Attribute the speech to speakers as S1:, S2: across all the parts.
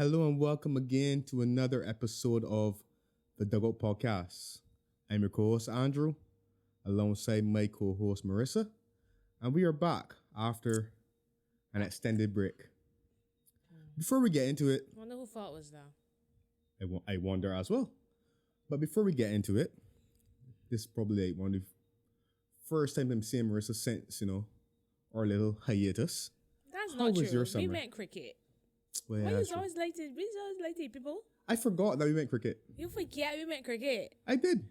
S1: Hello and welcome again to another episode of the Dugout Podcast. I'm your co-host Andrew, alongside my co-host Marissa, and we are back after an extended break. Before we get into it,
S2: I wonder who fault was that?
S1: I wonder as well. But before we get into it, this is probably one of the first time I'm seeing Marissa since, our little hiatus.
S2: That's
S1: How
S2: not
S1: was
S2: true.
S1: your
S2: We
S1: summer?
S2: went cricket.
S1: Well,
S2: Why
S1: yeah,
S2: you
S1: that's true.
S2: always like to? We always like to people.
S1: I forgot that we went cricket.
S2: You forget we went cricket.
S1: I did.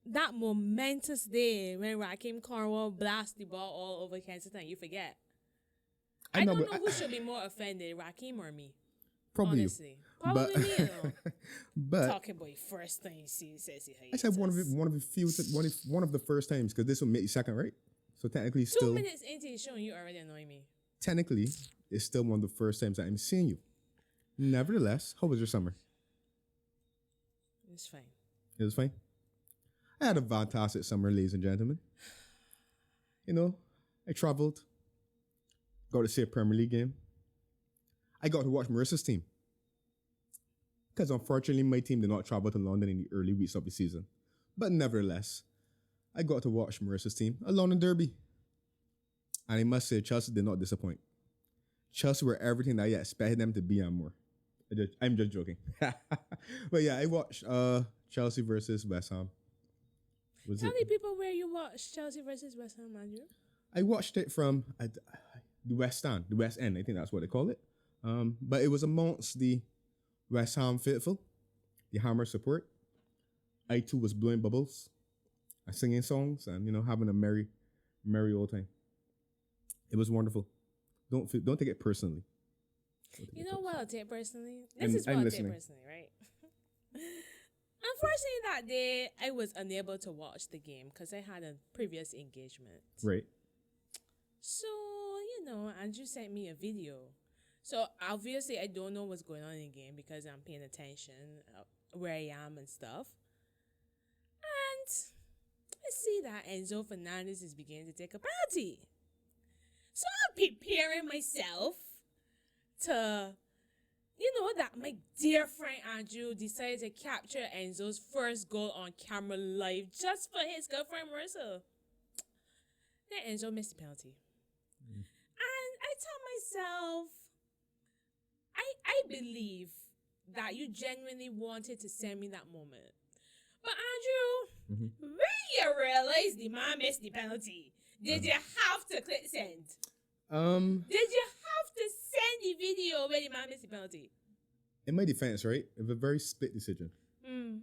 S2: That momentous day when Raheem Cornwall blast the ball all over Kensington. You forget. I don't know who should be more offended, Raheem or me.
S1: Probably
S2: Honestly,
S1: you.
S2: probably me. You know.
S1: But
S2: Talking about first thing he says he
S1: I said one of the first times because this will make you second, right? So technically,
S2: 2 minutes into the show, you already annoy me.
S1: technically, it's still one of the first times that I'm seeing you. Nevertheless, how was your summer?
S2: It's fine.
S1: It was fine. I had a fantastic summer, ladies and gentlemen. I traveled, got to see a Premier League game. I got to watch Marissa's team. Because unfortunately, my team did not travel to London in the early weeks of the season. But nevertheless, I got to watch Marissa's team, a London derby. And I must say, Chelsea did not disappoint. Chelsea were everything that I expected them to be and more. I'm just joking. But yeah, I watched Chelsea versus West Ham.
S2: Tell the people where you watched Chelsea versus West Ham, Andrew.
S1: I watched it from the West End. I think that's what they call it. But it was amongst the West Ham faithful, the Hammer support. I too was blowing bubbles, and singing songs, and having a merry old time. It was wonderful. Don't take it personally.
S2: You know what I'll take personally?
S1: I'm
S2: I'll
S1: listening.
S2: take personally, right? Unfortunately, that day, I was unable to watch the game because I had a previous engagement.
S1: Right.
S2: So, Andrew sent me a video. So, obviously, I don't know what's going on in the game because I'm paying attention where I am and stuff. And I see that Enzo Fernandez is beginning to take a penalty. So, I'm preparing myself to, that my dear friend Andrew decided to capture Enzo's first goal on camera live just for his girlfriend Marissa. Then Enzo missed the penalty. And I told myself, I believe that you genuinely wanted to send me that moment. But Andrew, when you realized the man missed the penalty, did you have to click send? Did you have to send the video when the man missed the penalty?
S1: In my defense, right, it was a very split decision.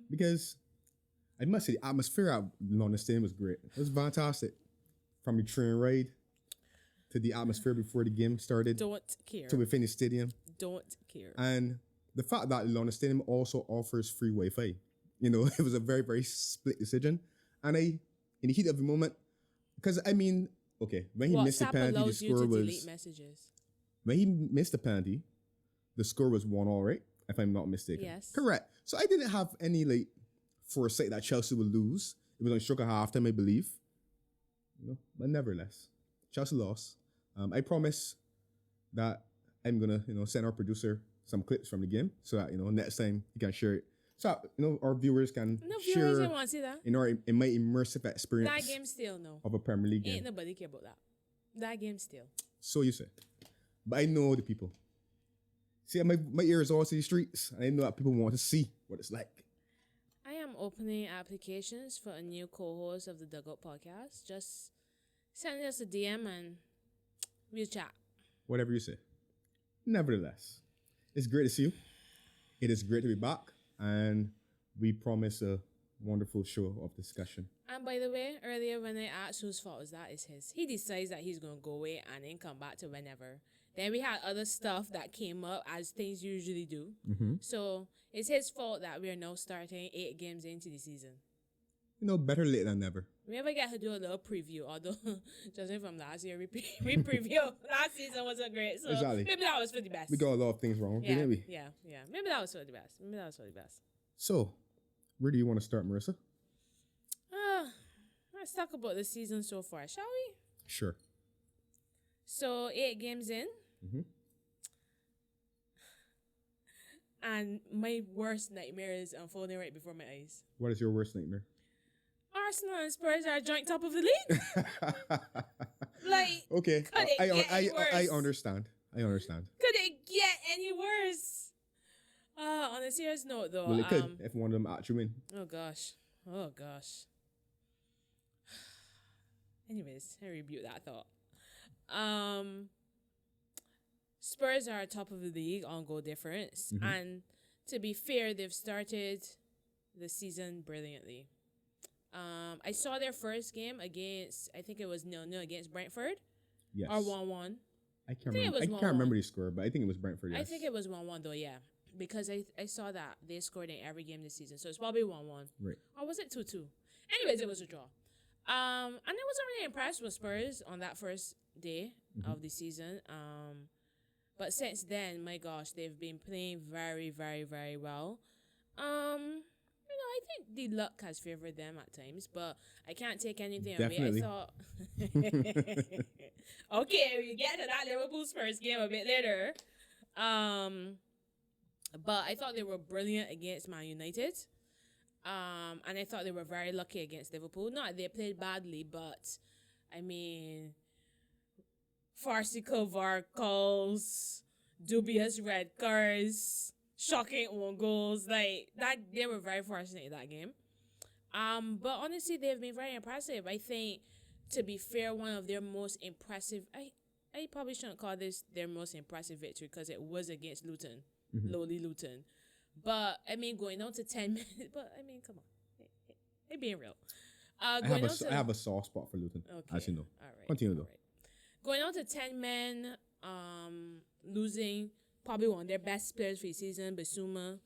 S1: Because I must say, the atmosphere at London Stadium was great. It was fantastic. From the train ride to the atmosphere before the game started.
S2: Don't care.
S1: To within the stadium.
S2: Don't care.
S1: And the fact that London Stadium also offers free Wi-Fi. It was a very, very split decision. And in the heat of the moment, because when he missed the
S2: WhatsApp
S1: penalty, the
S2: allows you
S1: score
S2: to
S1: was...
S2: delete messages.
S1: When he missed the penalty, the score was 1-1, right? If I'm not mistaken.
S2: Yes.
S1: Correct. So I didn't have any foresight that Chelsea would lose. It was on stroke of halftime, I believe. But nevertheless, Chelsea lost. I promise that I'm gonna, send our producer some clips from the game so that next time he can share it. So our viewers can share.
S2: Viewers don't want to see that.
S1: In my immersive experience.
S2: That game still no.
S1: Of a Premier League game.
S2: Ain't nobody care about that. That game still.
S1: So you say. But I know the people. See, my ears all to the streets, and I know that people want to see what it's like.
S2: I am opening applications for a new co-host of the Dugout Podcast. Just send us a DM and we'll chat.
S1: Whatever you say. Nevertheless, it's great to see you. It is great to be back, and we promise a wonderful show of discussion.
S2: And by the way, earlier when I asked whose fault was that, it's his. He decides that he's going to go away and then come back to whenever. Then we had other stuff that came up as things usually do. So it's his fault that we're now starting 8 games into the season.
S1: Better late than never.
S2: We ever get to do a little preview, although judging from last year, we preview last season wasn't great. So
S1: exactly.
S2: Maybe that was for the best.
S1: We got a lot of things wrong, didn't we?
S2: Yeah. Maybe that was for the best.
S1: So, where do you want to start, Marissa?
S2: Let's talk about the season so far, shall we?
S1: Sure.
S2: So 8 games in. And my worst nightmare is unfolding right before my eyes.
S1: What is your worst nightmare?
S2: Arsenal and Spurs are joint top of the league. Like,
S1: okay,
S2: could it get any worse?
S1: I understand. I understand.
S2: Could it get any worse? On a serious note, though.
S1: Well, it could if one of them actually win.
S2: Oh gosh. Anyways, I rebuke that thought. Spurs are top of the league on goal difference, and to be fair, they've started the season brilliantly. I saw their first game against, I think it was 0-0 against Brentford.
S1: Yes.
S2: Or 1-1.
S1: I can't remember the score, but I think it was Brentford. Yes.
S2: I think it was 1-1 though, yeah. Because I saw that they scored in every game this season. So it's probably 1-1.
S1: Right.
S2: Or was it 2-2? Anyways, it was a draw. And I wasn't really impressed with Spurs on that first day of the season. But since then, my gosh, they've been playing very, very, very well. I think the luck has favored them at times, but I can't take anything
S1: Definitely.
S2: away. I thought, okay, we get to that Liverpool Spurs game a bit later. But I thought they were brilliant against Man United. And I thought they were very lucky against Liverpool. Not they played badly, but I mean, farcical VAR calls, dubious red cards, shocking own goals, like that. They were very fortunate in that game. But honestly, they've been very impressive. I think, to be fair, one of their most impressive. I probably shouldn't call this their most impressive victory because it was against Luton, lowly Luton. But I mean, going on to 10 minutes. But I mean, come on, it being real.
S1: I have a soft spot for Luton, as you know.
S2: All right.
S1: Continue though.
S2: Going on to 10 men, losing probably one of their best players for the season, Basuma.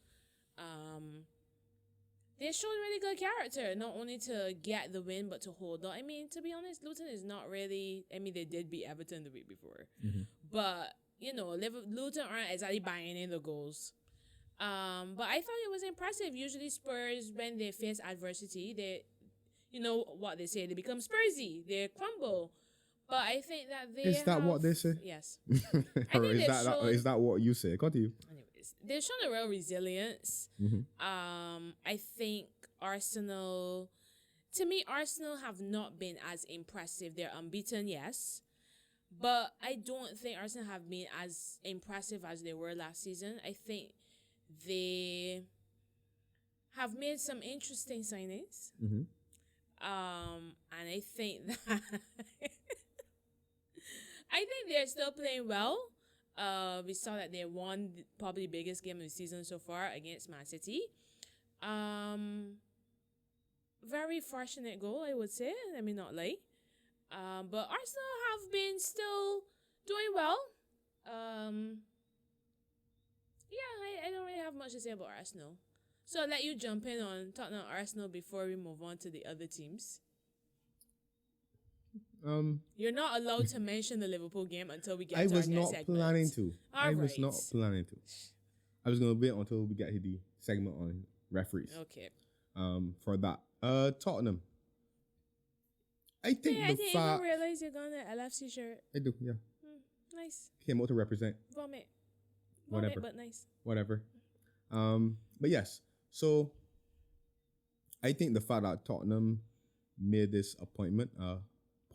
S2: They showed really good character, not only to get the win, but to hold on. I mean, to be honest, Luton is not really, I mean, they did beat Everton the week before. But, Luton aren't exactly buying in the goals. But I thought it was impressive. Usually Spurs, when they face adversity, they, what they say, they become Spursy. They crumble. But I think that they
S1: Is that what they say?
S2: Yes.
S1: Or is that what you say? Continue.
S2: Anyways, they've shown a real resilience. I think Arsenal have not been as impressive. They're unbeaten, yes. But I don't think Arsenal have been as impressive as they were last season. I think they have made some interesting signings. And I think that they're still playing well. We saw that they won probably the biggest game of the season so far against Man City. Very fortunate goal, I would say. Let me not lie. But Arsenal have been still doing well. I don't really have much to say about Arsenal. So I'll let you jump in on Tottenham Arsenal before we move on to the other teams.
S1: You're
S2: not allowed to mention the Liverpool game until we get to
S1: I
S2: our
S1: was not
S2: segment.
S1: planning to.
S2: I was
S1: not planning to. I was going to wait until we get to the segment on referees.
S2: Okay.
S1: For that. Tottenham. I think
S2: I didn't even realize you're going to LFC shirt.
S1: I do, yeah.
S2: Nice.
S1: Came out to represent.
S2: Vomit,
S1: Whatever.
S2: but nice.
S1: Whatever. But yes. So, I think the fact that Tottenham made this appointment,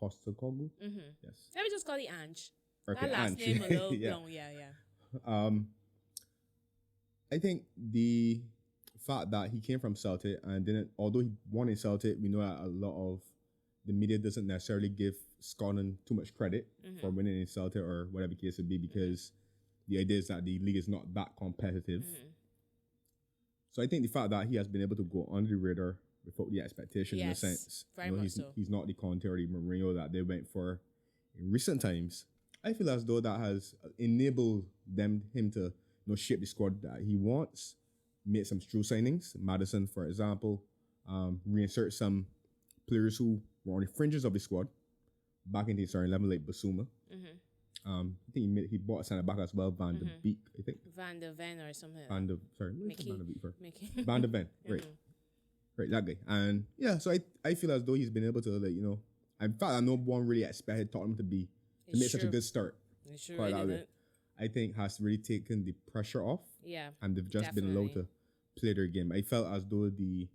S1: Postecoglou. Yes.
S2: Let me just call it Ange.
S1: Okay,
S2: that last
S1: Ange.
S2: name a little
S1: yeah.
S2: long, yeah.
S1: I think the fact that he came from Celtic and although he won in Celtic, we know that a lot of the media doesn't necessarily give Scotland too much credit for winning in Celtic or whatever the case would be because the idea is that the league is not that competitive. So I think the fact that he has been able to go under the radar without the expectation in a sense,
S2: very much
S1: he's not the Conte or the Mourinho that they went for in recent times. I feel as though that has enabled him to shape the squad that he wants, make some true signings. Maddison, for example, reinsert some players who were on the fringes of the squad back into the starting level, like Basuma. I think he bought a centre back as well, Van de Beek, I think.
S2: Van de Ven or something.
S1: Van de Beek for?
S2: Mickey.
S1: Van de Ven, right. Right, that guy. And yeah, so I feel as though he's been able to, in fact, no one really expected Tottenham to make such a good start.
S2: They sure really didn't.
S1: I think has really taken the pressure off,
S2: Yeah.
S1: and they've just been allowed
S2: Definitely.
S1: to play their game. I felt as though the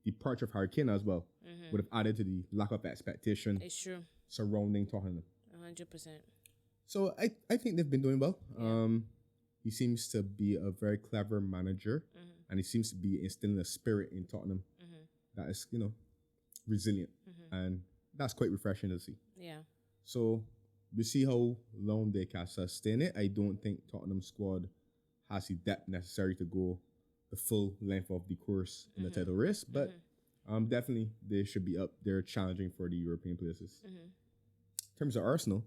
S1: departure of Harry Kane as well would have added to the lack of expectation
S2: It's true.
S1: surrounding Tottenham.
S2: 100%.
S1: So I think they've been doing well.
S2: Yeah.
S1: He seems to be a very clever manager, and he seems to be instilling a spirit in Tottenham that is, resilient, and that's quite refreshing to see.
S2: Yeah.
S1: So we see how long they can sustain it. I don't think Tottenham squad has the depth necessary to go the full length of the course in the title race, but definitely they should be up there challenging for the European places. In terms of Arsenal,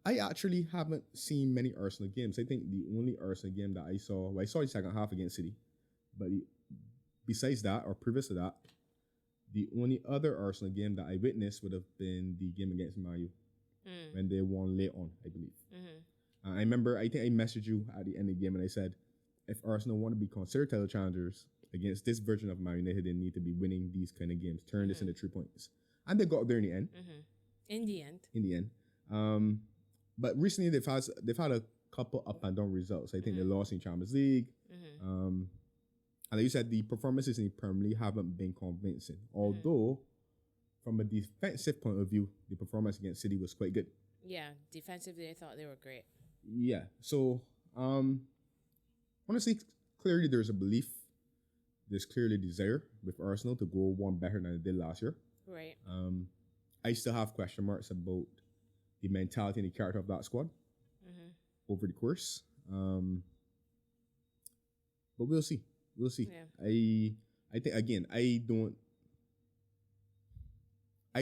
S1: I actually haven't seen many Arsenal games. I think the only Arsenal game that I saw the second half against City, but besides that, or previous to that, the only other Arsenal game that I witnessed would have been the game against Man U when they won late on, I believe. I remember, I think I messaged you at the end of the game and I said, if Arsenal want to be considered title challengers against this version of Man United, they need to be winning these kind of games, turn this into 3 points. And they got there in the end.
S2: In the end.
S1: In the end. But recently they've had a couple up and down results. I think they lost in Champions League. And like you said, the performances in the Premier League haven't been convincing. Although, from a defensive point of view, the performance against City was quite good.
S2: Yeah, defensively, I thought they were great.
S1: Yeah. So, honestly, clearly there's a belief, there's clearly desire with Arsenal to go one better than they did last year.
S2: Right.
S1: I still have question marks about the mentality and the character of that squad over the course. But we'll see. We'll see.
S2: Yeah.
S1: I think, again, I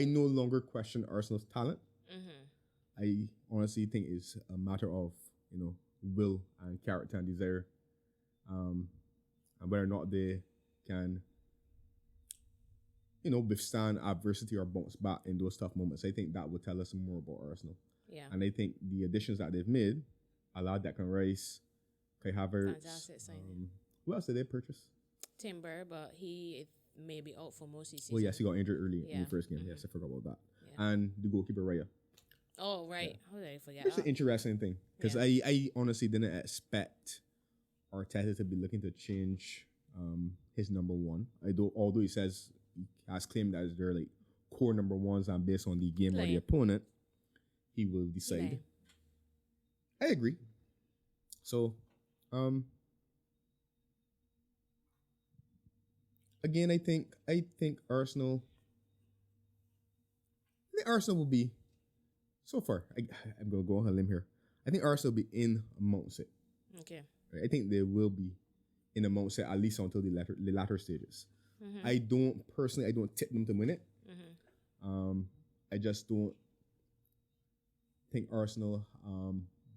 S1: no longer question Arsenal's talent. I honestly think it's a matter of, will and character and desire, and whether or not they can, withstand adversity or bounce back in those tough moments. I think that would tell us more about Arsenal.
S2: Yeah.
S1: And I think the additions that they've made, Declan Rice, Kai Havertz.
S2: Fantastic signing.
S1: Who else did they purchase?
S2: Timber, but he may be out for most of the season.
S1: Oh, yes, he got injured early in the first game. Yes, I forgot about that.
S2: Yeah.
S1: And the goalkeeper, Raya.
S2: Oh, right. How did I forget?
S1: It's an interesting thing because I honestly didn't expect Arteta to be looking to change his number one. Although he says he has claimed that they're like core number ones and based on the game or the opponent, he will decide. I agree. So, again, I think Arsenal. I think Arsenal will be. So far, I'm going to go on a limb here. I think Arsenal will be in amongst it.
S2: Okay.
S1: I think they will be in amongst it at least until the latter stages. I don't tip them to win it. I just don't think Arsenal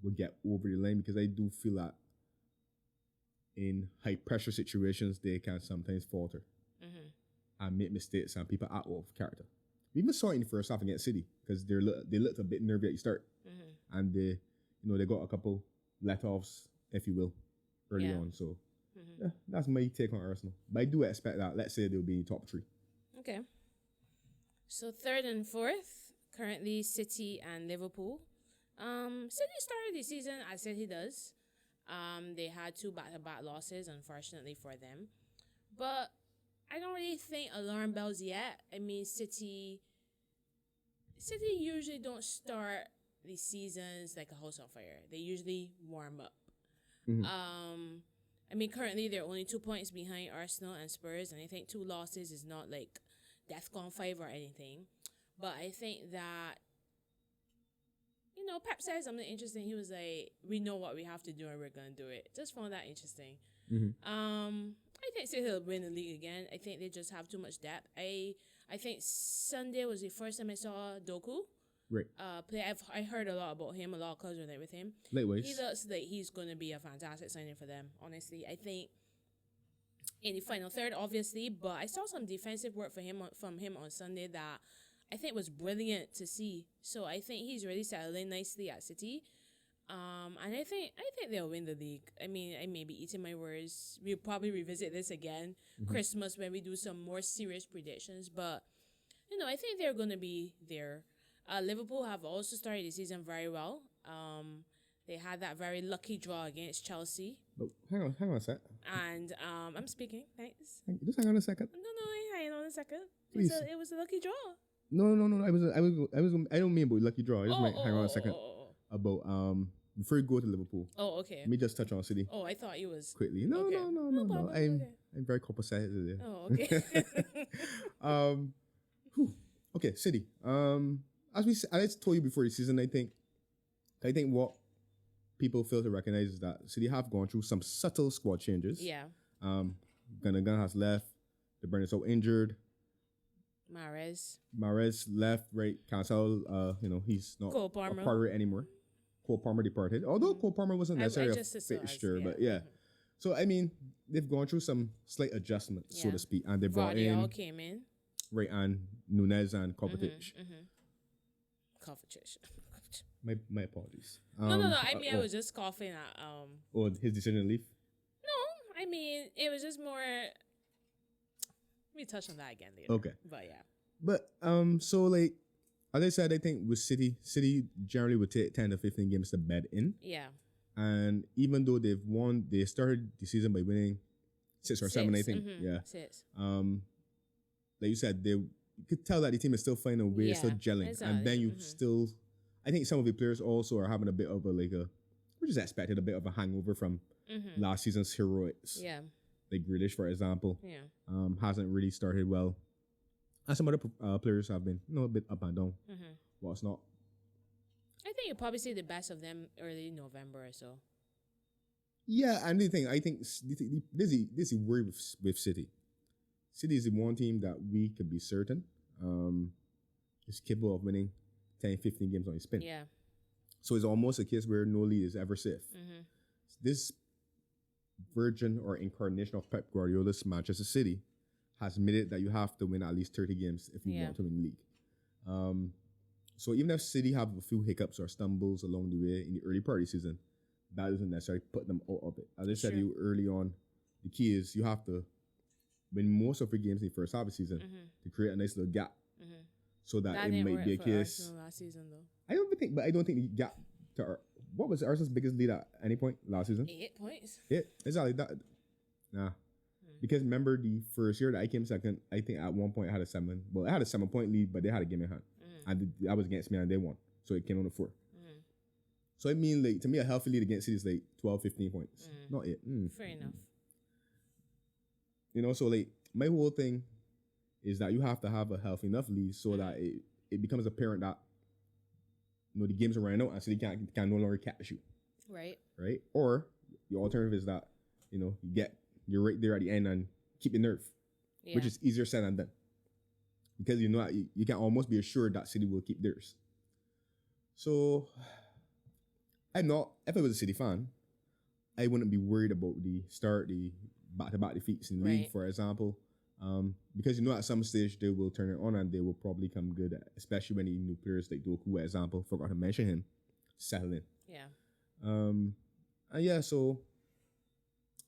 S1: will get over the line because I do feel that in high pressure situations they can sometimes falter and make mistakes and people act off character. We even saw it in the first half against City because they looked a bit nervy at the start, and they got a couple let-offs, if you will, early on. So that's my take on Arsenal. But I do expect that. Let's say they'll be in the top 3.
S2: Okay. So third and fourth, currently City and Liverpool. City started the season as City does. They had 2 back-to-back losses, unfortunately for them, but I don't really think alarm bells yet. I mean, City usually don't start the seasons like a house on fire. They usually warm up. I mean, currently they're only 2 points behind Arsenal and Spurs, and I think 2 losses is not like DEFCON 5 or anything. But I think that, Pep said something interesting. He was like, we know what we have to do and we're going to do it. Just found that interesting. I think City will win the league again. I think they just have too much depth. I think Sunday was the first time I saw Doku.
S1: Right.
S2: Play. I heard a lot about him. A lot of clubs were there with him.
S1: Likewise.
S2: He looks like he's going to be a fantastic signing for them. Honestly, I think in the final third, obviously, but I saw some defensive work from him on Sunday that I think was brilliant to see. So I think he's really settling nicely at City. And I think they'll win the league. I mean, I may be eating my words. We'll probably revisit this again Christmas when we do some more serious predictions. But I think they're going to be there. Liverpool have also started the season very well. They had that very lucky draw against Chelsea.
S1: But hang on a sec.
S2: And I'm speaking. Thanks.
S1: Just hang on a second.
S2: No, hang on a second.
S1: Please.
S2: It was a lucky draw.
S1: No. I don't mean about lucky draw. I just might hang on a second about before you go to Liverpool.
S2: Oh, okay.
S1: Let me just touch on City.
S2: Oh, I thought you was
S1: Quickly. No.
S2: problem,
S1: I'm very compensated today.
S2: Oh, okay.
S1: Okay, City. As I told you before the season, I think what people fail to recognize is that City have gone through some subtle squad changes.
S2: Yeah.
S1: Gundogan has left. De Bruyne is so injured. Mahrez left, right? Cancel. He's not
S2: Cole
S1: a
S2: Palmer.
S1: part of it anymore. Cole Palmer departed. Although Cole Palmer wasn't necessarily a fixture, but yeah. So I mean, they've gone through some slight adjustments, so to speak, and they brought in
S2: came in.
S1: Right, and Nunez and Kovacic.
S2: Kovacic.
S1: My apologies.
S2: No. I mean, I was just coughing at
S1: his decision to leave.
S2: No, I mean it was just more. We touch on that again later.
S1: Okay.
S2: But yeah.
S1: But so like as I said, I think with City generally would take 10 to 15 games to bed in.
S2: Yeah.
S1: And even though they've won, they started the season by winning 6 or 7, I think. Yeah.
S2: 6.
S1: Like you said, you could tell that the team is still finding a way, still gelling. Exactly. And then you still, I think some of the players also are having a bit of which is expected, a bit of a hangover from last season's heroics.
S2: Yeah.
S1: Like Grealish, for example.
S2: Yeah.
S1: Hasn't really started well. And some other players have been a bit up and down. What's not.
S2: I think you'll probably see the best of them early November or so.
S1: Yeah, and I think this is a worry with City. City is the one team that we can be certain is capable of winning 10, 15 games on a spin.
S2: Yeah.
S1: So it's almost a case where no lead is ever safe. This version or incarnation of Pep Guardiola's Manchester City has made it that you have to win at least 30 games if you want to win the league. So even if City have a few hiccups or stumbles along the way in the early part of the season, that doesn't necessarily put them out of it. As I said to you early on, the key is you have to win most of your games in the first half of the season to create a nice little gap, so that it might be a case.
S2: Arsenal last season, though.
S1: I don't think the gap to what was Arsenal's biggest lead at any point last season?
S2: 8 points.
S1: Yeah, exactly that. Nah, because remember the first year that I came second, I think at one point I had a 7. Well, I had a 7-point lead, but they had a game in hand, and I was against me and they won, so it came on to 4. So I mean, like to me, a healthy lead against City is like 12, 15 points, not 8.
S2: Fair enough.
S1: So like my whole thing is that you have to have a healthy enough lead so that it becomes apparent that the games are running out and City can no longer catch you. Right. Or the alternative is that you're right there at the end and keep your nerve, which is easier said than done, because you can almost be assured that City will keep theirs. So if I was a City fan, I wouldn't be worried about the back-to-back defeats in the league, for example, because at some stage they will turn it on and they will probably come good, especially when the new players like Doku, for example, forgot to mention him, settle in. And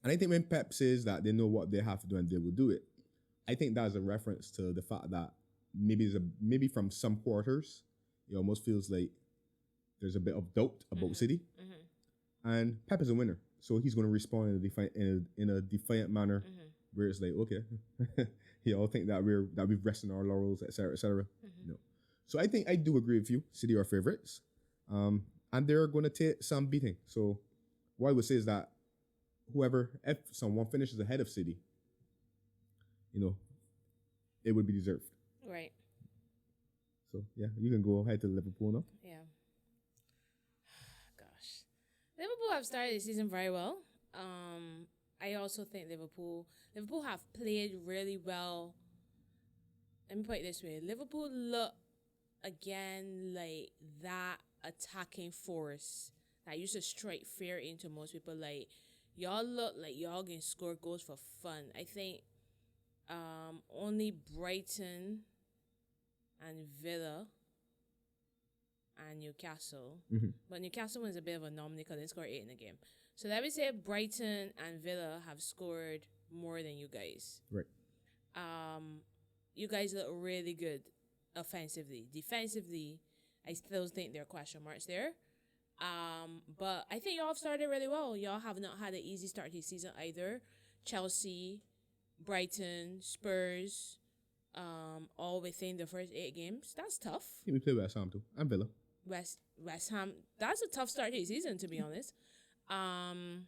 S1: I think when Pep says that they know what they have to do and they will do it, I think that's a reference to the fact that maybe from some quarters it almost feels like there's a bit of doubt about City, and Pep is a winner, so he's going to respond in a defiant manner, where it's like, okay, you all think that we've rested on our laurels, etc., etc. No, so I do agree with you. City are favorites, and they're going to take some beating. So what I would say is that if someone finishes ahead of City, it would be deserved.
S2: Right.
S1: So yeah, you can go ahead to Liverpool now.
S2: Yeah. Gosh, Liverpool have started the season very well. I also think Liverpool have played really well. Let me put it this way: Liverpool look again like that attacking force that used to strike fear into most people. Like, y'all look like y'all can score goals for fun. I think only Brighton and Villa and Newcastle. But Newcastle was a bit of an anomaly because they scored 8 in the game. So let me say Brighton and Villa have scored more than you guys.
S1: Right.
S2: You guys look really good offensively. Defensively, I still think there are question marks there. But I think y'all have started really well. Y'all have not had an easy start to the season either. Chelsea, Brighton, Spurs, all within the first 8 games. That's tough.
S1: Yeah, we play West Ham too, and Villa.
S2: West Ham. That's a tough start to the season, to be honest. And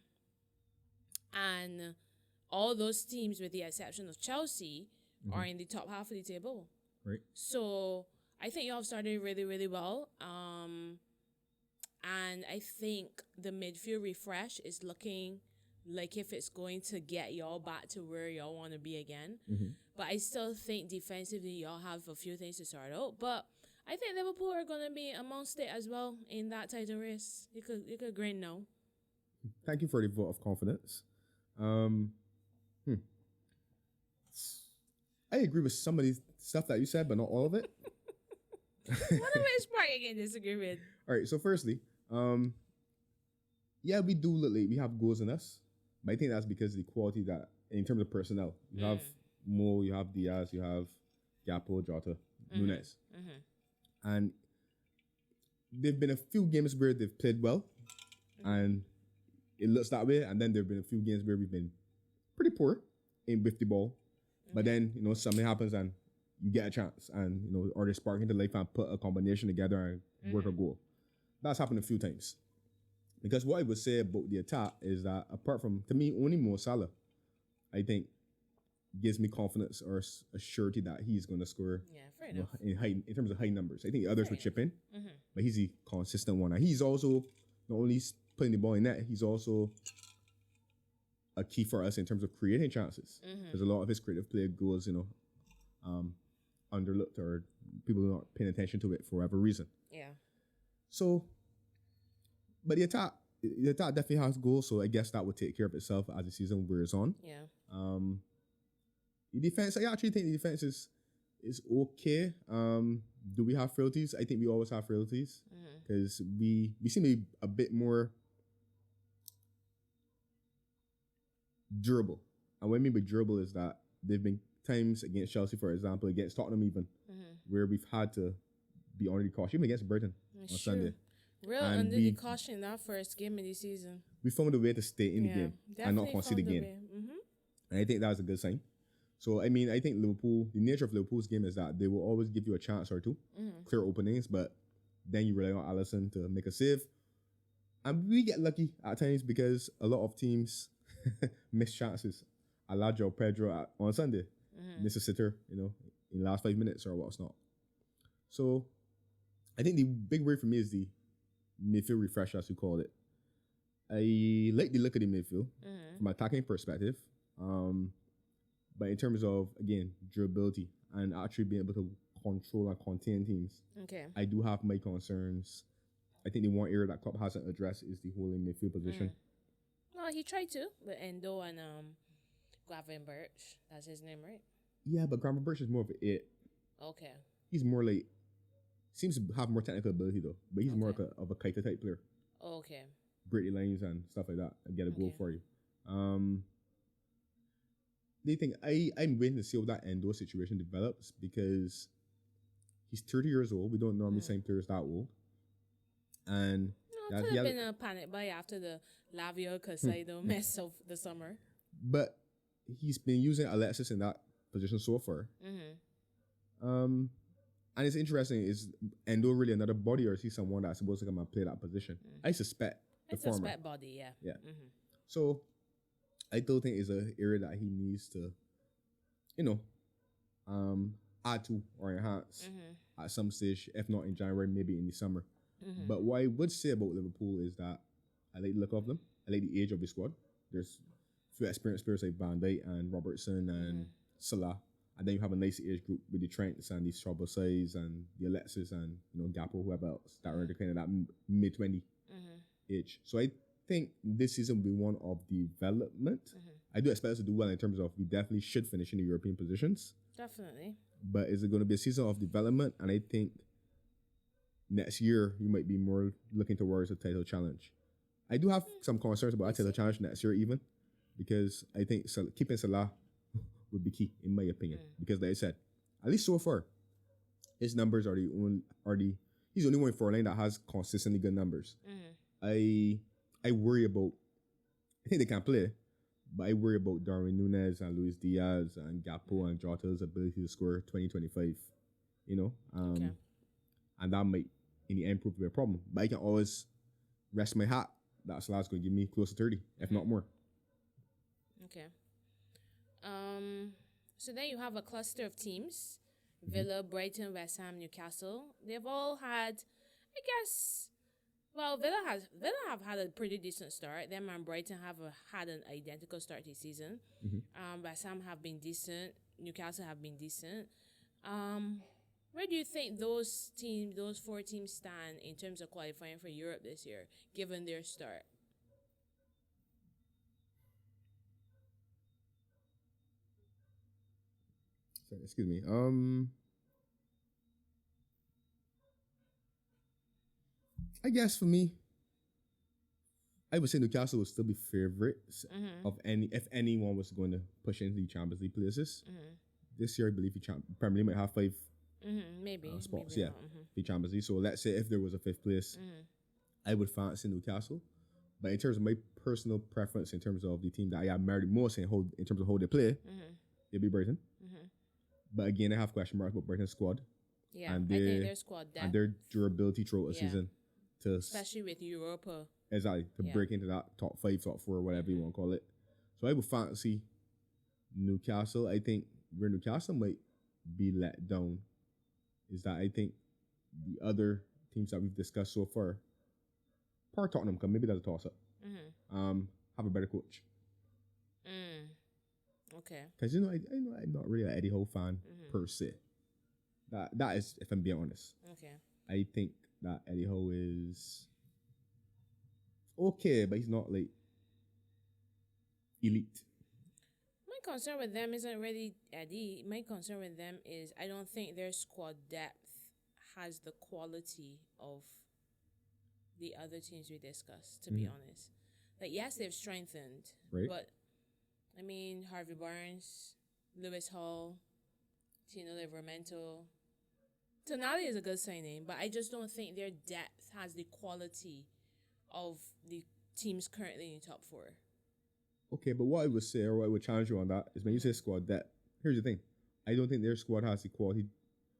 S2: all those teams, with the exception of Chelsea, are in the top half of the table.
S1: Right.
S2: So I think y'all have started really, really well. And I think the midfield refresh is looking like if it's going to get y'all back to where y'all want to be again. But I still think defensively y'all have a few things to sort out. But I think Liverpool are going to be amongst it as well in that title race. You could grin now.
S1: Thank you for the vote of confidence. I agree with some of the stuff that you said, but not all of it.
S2: What am I sparking in disagree with?
S1: All right, so firstly, yeah, we do look like we have goals in us, but I think that's because of the quality that, in terms of personnel, you have Mo, you have Diaz, you have Gakpo, Jota, Nunes, and there've been a few games where they've played well, and it looks that way, and then there've been a few games where we've been pretty poor with the ball, but then something happens and you get a chance, and or they spark into life and put a combination together and work a goal. That's happened a few times. Because what I would say about the attack is that, apart from, to me, only Mo Salah, I think, gives me confidence or a surety that he's going to score.
S2: Yeah, fair enough.
S1: In terms of high numbers. I think the others would chip in, but he's the consistent one. And he's also not only putting the ball in net, he's also a key for us in terms of creating chances. Because a lot of his creative play goes, underlooked, or people are not paying attention to it for whatever reason.
S2: Yeah.
S1: So, but the attack definitely has goals, so I guess that would take care of itself as the season wears on.
S2: Yeah.
S1: The defense, I actually think the defense is okay. Do we have frailties? I think we always have frailties because we seem to be a bit more durable. And what I mean by durable is that there've been times against Chelsea, for example, against Tottenham even, where we've had to be under the caution, even against Brighton on Sunday.
S2: Real and under the caution that first game of the season.
S1: We found a way to stay in the game and not concede again. And I think that's a good sign. So, I mean, I think Liverpool, the nature of Liverpool's game is that they will always give you a chance or two, clear openings, but then you rely on Alisson to make a save. And we get lucky at times because a lot of teams miss chances. A la Joe Pedro on Sunday. Miss a sitter, in the last 5 minutes or what's not. So, I think the big word for me is the midfield refresh, as you called it. I like the look of the midfield from an attacking perspective. But in terms of, again, durability and actually being able to control and contain teams, I do have my concerns. I think the one area that Klopp hasn't addressed is the holding midfield position.
S2: Well, he tried to with Endo and Gravenberch. That's his name, right?
S1: Yeah, but Gravenberch is more of an it.
S2: Okay.
S1: He's more like, seems to have more technical ability though, but he's more like of a Keita type player.
S2: Okay.
S1: Break the lines and stuff like that and get a goal for you. They think I'm waiting to see how that Endo situation develops because he's 30 years old. We don't normally sign players that old. And
S2: it could have been a panic buy after the Lavio Casado mess of the summer.
S1: But he's been using Alexis in that position so far. And it's interesting, is Endo really another body, or is he someone that's supposed to come and play that position? I suspect the former. I suspect
S2: body, yeah.
S1: Yeah. So I still think it's an area that he needs to, add to or enhance at some stage, if not in January, maybe in the summer. But what I would say about Liverpool is that I like the look of them. I like the age of the squad. There's a few experienced players like Van Dijk and Robertson and Salah. And then you have a nice age group with the Trents and the Strobosais and the Alexis and, Gakpo, whoever else that are kind of that mid-20 age. So I think this season will be one of development. I do expect us to do well in terms of we definitely should finish in the European positions.
S2: Definitely.
S1: But is it going to be a season of development? And I think next year you might be more looking towards a title challenge. I do have some concerns about a title challenge next year even, because I think keeping Salah would be key in my opinion. Because like I said, at least so far, his numbers he's the only one for a line that has consistently good numbers. I worry about. I think they can play, but I worry about Darwin Núñez and Luis Diaz and Gakpo and Jota's ability to score 2025. You know,
S2: Okay.
S1: and that might in the end prove to be a problem. But I can always rest my hat that Salah's going to give me close to 30, if not more.
S2: Okay. So then you have a cluster of teams: Villa, Brighton, West Ham, Newcastle. They've all had, I guess. Well, Villa have had a pretty decent start. Them and Brighton have had an identical start to the season. West Ham have been decent. Newcastle have been decent. Where do you think those 4 teams stand in terms of qualifying for Europe this year, given their start?
S1: Sorry, excuse me. I guess for me, I would say Newcastle would still be favorites of any if anyone was going to push into the Champions League places. This year, I believe the Premier League might have 5
S2: Maybe
S1: spots.
S2: maybe
S1: Yeah,
S2: not.
S1: the Champions League. So let's say if there was a 5th place, I would fancy Newcastle. But in terms of my personal preference, in terms of the team that I admire the most in terms of how they play, it'd be Brighton. But again, I have question marks about Brighton's squad.
S2: Yeah,
S1: and
S2: I think their squad depth,
S1: and their durability throughout the season to
S2: especially with Europa.
S1: exactly to break into that top 5, top 4, whatever you want to call it. So I would fancy Newcastle. I think where Newcastle might be let down is that I think the other teams that we've discussed so far, part Tottenham, because maybe that's a toss up, have a better coach.
S2: Okay.
S1: Because I'm not really an Eddie Howe fan per se. That is, if I'm being honest.
S2: Okay.
S1: I think that Eddie Howe is okay, but he's not like elite.
S2: My concern with them isn't really Eddie. My concern with them is I don't think their squad depth has the quality of the other teams we discussed, to be honest. Like, yes, they've strengthened,
S1: Right.
S2: but I mean, Harvey Barnes, Lewis Hall, Tino Livramento. Tonali is a good signing, but I just don't think their depth has the quality of the teams currently in the top 4.
S1: Okay, but what I would say, or what I would challenge you on that, is when you say squad depth, here's the thing. I don't think their squad has the quality,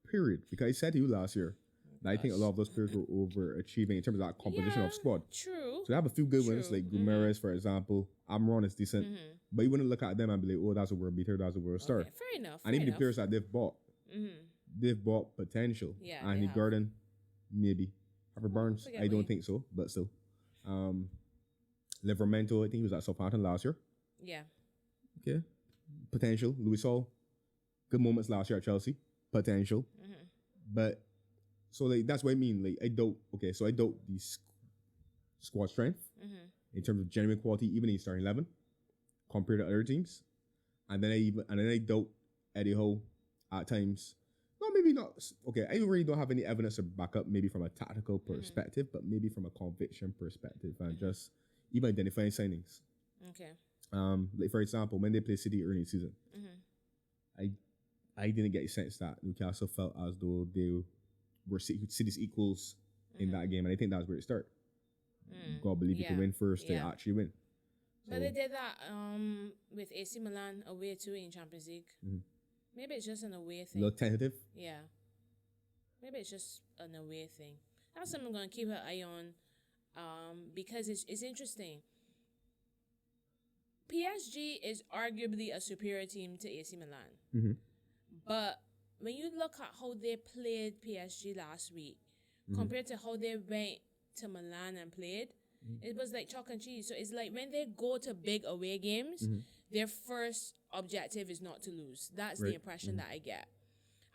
S1: period. Because I said to you last year that I think a lot of those players were overachieving in terms of that composition of squad.
S2: True.
S1: So they have a few good ones, like Guimaraes, for example. Amron is decent. But you wouldn't look at them and be like, oh, that's a world beater, that's a world star.
S2: Okay, fair enough.
S1: And even the players that they've bought, they've bought potential.
S2: Yeah,
S1: Anthony Gordon, maybe. Harvey Barnes, I don't think so, but still. Livramento, I think he was at Southampton last year.
S2: Yeah.
S1: Okay. Potential. Louis Hall, good moments last year at Chelsea. Potential. But, so like that's what I mean. Like I doubt the squad strength in terms of genuine quality, even in starting 11, compared to other teams. And then I doubt Eddie Howe at times. No, maybe not. Okay, I really don't have any evidence to back up, maybe from a tactical perspective, but maybe from a conviction perspective and just even identifying signings.
S2: Okay.
S1: Like for example, when they played City early in the season, I didn't get a sense that Newcastle felt as though they were City's equals in that game, and I think that's where it started. God believe you can win first to actually win.
S2: But they did that with AC Milan away too in Champions League. Maybe it's just an away thing.
S1: A little tentative.
S2: Yeah. Maybe it's just an away thing. That's something I'm going to keep an eye on because it's interesting. PSG is arguably a superior team to AC Milan. But when you look at how they played PSG last week compared to how they went to Milan and played, it was like chalk and cheese. So it's like when they go to big away games, their first objective is not to lose. That's the impression that I get.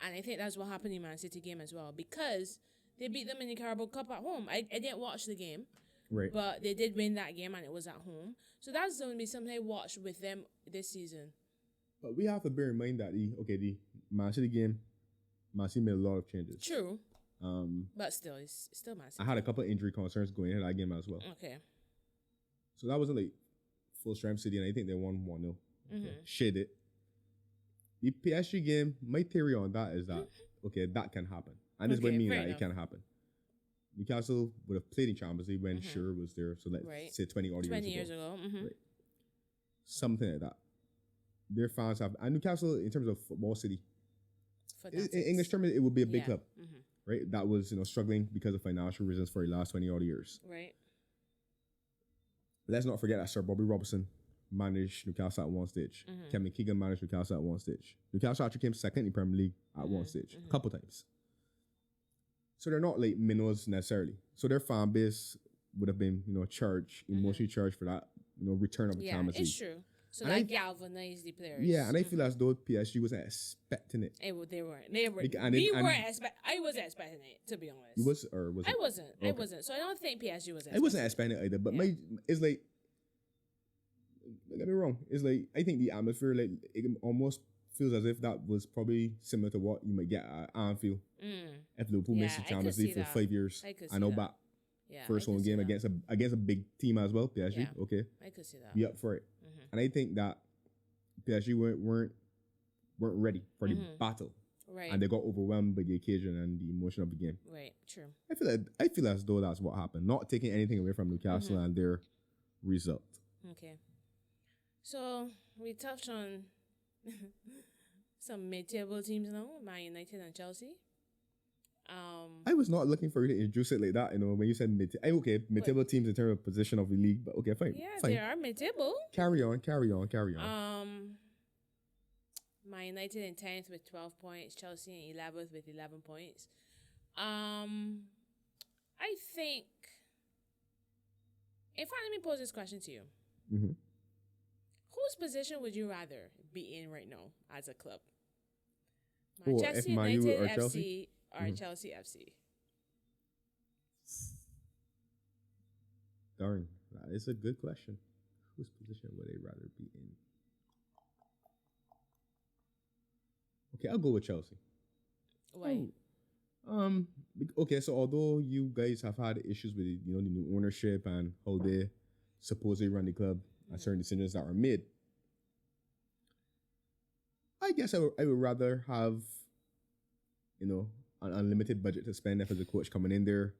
S2: And I think that's what happened in Man City game as well, because they beat them in the Carabao Cup at home. I didn't watch the game, but they did win that game and it was at home. So that's going to be something I watch with them this season.
S1: But we have to bear in mind that the Man City game, Man City made a lot of changes.
S2: True. But still, it's still Man City.
S1: I had a couple of injury concerns going into that game as well.
S2: Okay.
S1: So that wasn't like full strength City, and I think they won 1-0. Shade it. The PSG game, my theory on that is that, that can happen. And this is what I mean that it can happen. Newcastle would have played in Champions League when Shearer was there. So let's say 20 odd
S2: 20
S1: years
S2: years
S1: ago.
S2: ago.
S1: Right. Something like that. Their fans have, and Newcastle in terms of football city, in English terms, it would be a big club, right? That was struggling because of financial reasons for the last 20 odd years.
S2: Right.
S1: Let's not forget that Sir Bobby Robson managed Newcastle at one stage. Kevin Keegan managed Newcastle at one stage. Newcastle actually came second in the Premier League at one stage, a couple times. So they're not like minnows necessarily. So their fan base would have been, charged, emotionally charged for that, return of the Champions League.
S2: It's true. So and that galvanized the players.
S1: Yeah, and I feel as though PSG wasn't expecting it.
S2: They weren't. We weren't expecting. I wasn't expecting it, to be honest.
S1: You was or was it?
S2: I wasn't.
S1: Okay.
S2: I wasn't. So I don't think PSG was.
S1: I wasn't expecting it either. But it's like, don't get me wrong. It's like I think the atmosphere, like it almost feels as if that was probably similar to what you might get at Anfield if Liverpool missed the Champions League for 5 years. I know back. Yeah, first home game against a big team as well, PSG.
S2: Yeah,
S1: okay,
S2: I could see that.
S1: Be up for it. And I think that PSG weren't ready for the battle,
S2: right?
S1: And they got overwhelmed by the occasion and the emotion of the game.
S2: Right, true.
S1: I feel as though that's what happened. Not taking anything away from Newcastle and their result.
S2: Okay, so we touched on some mid-table teams now, Man United and Chelsea.
S1: I was not looking for you to introduce it like that, when you said mid-table teams in terms of position of the league, but okay, fine.
S2: Yeah,
S1: fine.
S2: they are mid-table.
S1: Carry on.
S2: Man United in 10th with 12 points, Chelsea in 11th with 11 points. I think, in fact, let me pose this question to you. Whose position would you rather be in right now as a club? Manchester United
S1: or
S2: FC
S1: Chelsea?
S2: Or Chelsea FC?
S1: Darn, that is a good question. Whose position would they rather be in? Okay, I'll go with Chelsea.
S2: Why?
S1: Okay, so although you guys have had issues with the new ownership and how they supposedly run the club and certain decisions that are made, I guess I would rather have an unlimited budget to spend if as a coach coming in there,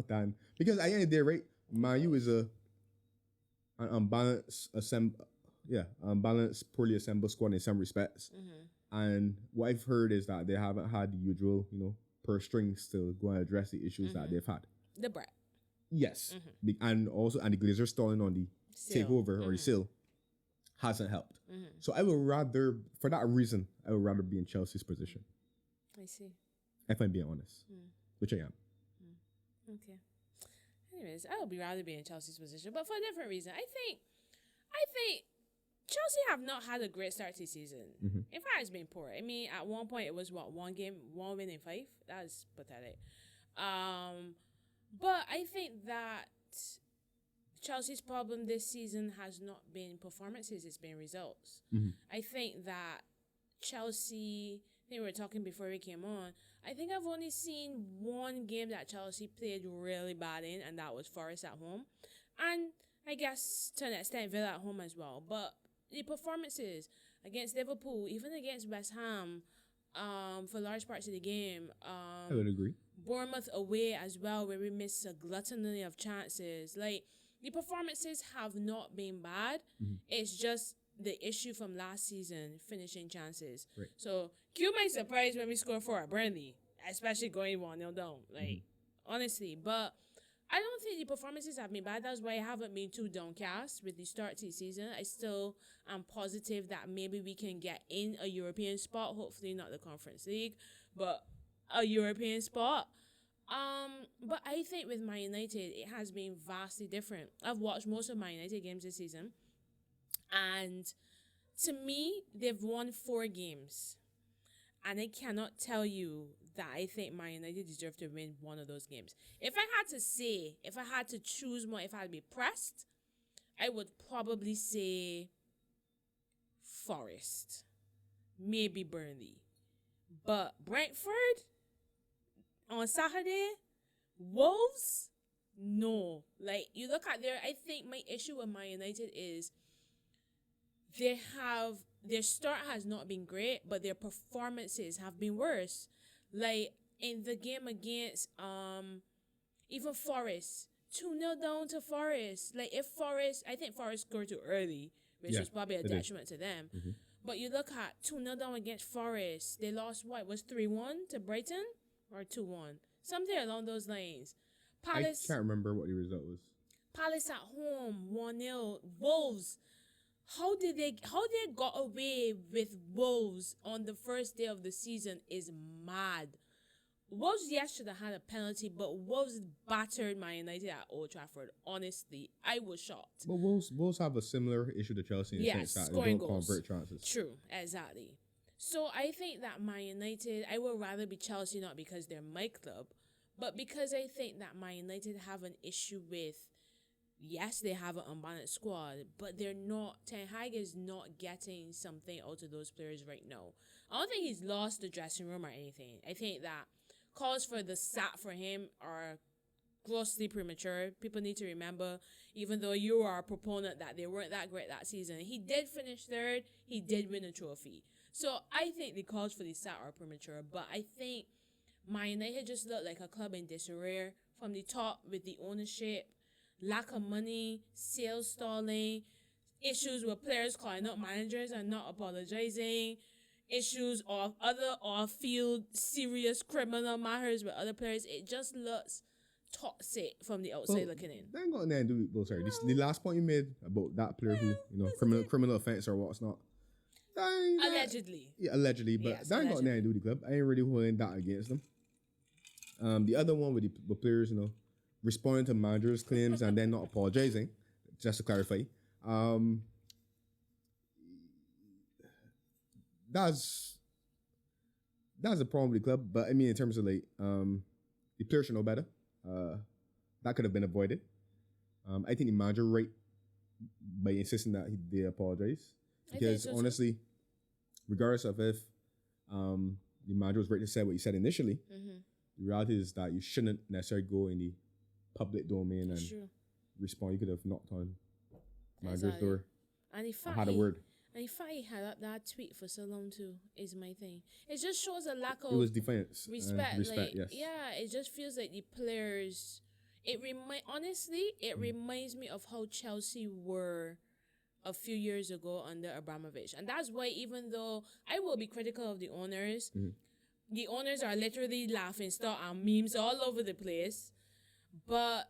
S1: than because at the end of the day, right, Man U is an unbalanced poorly assembled squad in some respects. And what I've heard is that they haven't had the usual, purse strings to go and address the issues that they've had.
S2: The brat.
S1: Yes. And the Glazers stalling on the takeover or the sale hasn't helped. So I would rather, for that reason, be in Chelsea's position.
S2: I see.
S1: If I'm being honest, which I am.
S2: Okay. Anyways, I would rather be in Chelsea's position, but for a different reason. I think Chelsea have not had a great start to the season. In fact, it's been poor. I mean, at one point it was one win in 5. That's pathetic. But I think that Chelsea's problem this season has not been performances, it's been results. I think that Chelsea, I think we were talking before we came on, I think I've only seen one game that Chelsea played really bad in, and that was Forest at home. And I guess to an extent Villa at home as well. But the performances against Liverpool, even against West Ham, for large parts of the game.
S1: I would agree.
S2: Bournemouth away as well, where we missed a gluttony of chances. Like, the performances have not been bad. It's just the issue from last season, finishing chances.
S1: Right.
S2: So, Q might surprise when we score 4 at Burnley, especially going 1-0 down. Like, honestly. But I don't think the performances have been bad. That's why I haven't been too downcast with the start to the season. I still am positive that maybe we can get in a European spot. Hopefully not the Conference League, but a European spot. But I think with Man United, it has been vastly different. I've watched most of Man United games this season, and to me, they've won 4 games. And I cannot tell you that I think Man United deserve to win one of those games. If I had to choose one, if I had to be pressed, I would probably say Forest. Maybe Burnley. But Brentford on Saturday, Wolves, no. Like, you look at I think my issue with Man United is their start has not been great, but their performances have been worse. Like, in the game against even Forest. 2-0 down to Forest. Like if Forest, I think Forest scored too early, which was probably a detriment to them. Mm-hmm. But you look at 2-0 down against Forest. They lost what? Was 3-1 to Brighton or 2-1? Something along those lines. Palace.
S1: I can't remember what the result was.
S2: Palace at home 1-0. Wolves. How they got away with Wolves on the first day of the season is mad. Wolves, yes, should have had a penalty, but Wolves battered Man United at Old Trafford. Honestly, I was shocked.
S1: But Wolves have a similar issue to Chelsea in the sense that they don't convert chances.
S2: True, exactly. So I think that Man United, I would rather be Chelsea, not because they're my club, but because I think that Man United have an issue with, yes, they have an unbalanced squad, but they're not, Ten Hag is not getting something out of those players right now. I don't think he's lost the dressing room or anything. I think that calls for the sack for him are grossly premature. People need to remember, even though you are a proponent that they weren't that great that season, he did finish third. He did win a trophy. So I think the calls for the sack are premature, but I think Man United just look like a club in disarray from the top with the ownership, lack of money, sales stalling, issues with players calling up managers and not apologizing, issues of other off-field serious criminal matters with other players. It just looks toxic from the outside looking in.
S1: That ain't got nothing to do with, the last point you made about that player who, criminal offense or what's not.
S2: Allegedly.
S1: Yeah, allegedly, but yes, that ain't got nothing to do with the club. I ain't really holding that against them. The other one with the players, responding to managers' claims and then not apologizing, just to clarify. That's a problem with the club, but I mean in terms of the players should know better. That could have been avoided. I think the manager right by insisting that they apologize, because honestly, regardless of if the manager was right to say what he said initially, the reality is that you shouldn't necessarily go in the public domain and respond. You could have knocked on manager's door.
S2: And the fact
S1: had a word.
S2: And the fact he had that tweet for so long too is my thing. It just shows a lack of.
S1: It was defiance.
S2: Respect.
S1: Yes.
S2: Yeah, it just feels like the players. It reminds me of how Chelsea were a few years ago under Abramovich, and that's why even though I will be critical of the owners, the owners are literally laughing stock and memes all over the place, but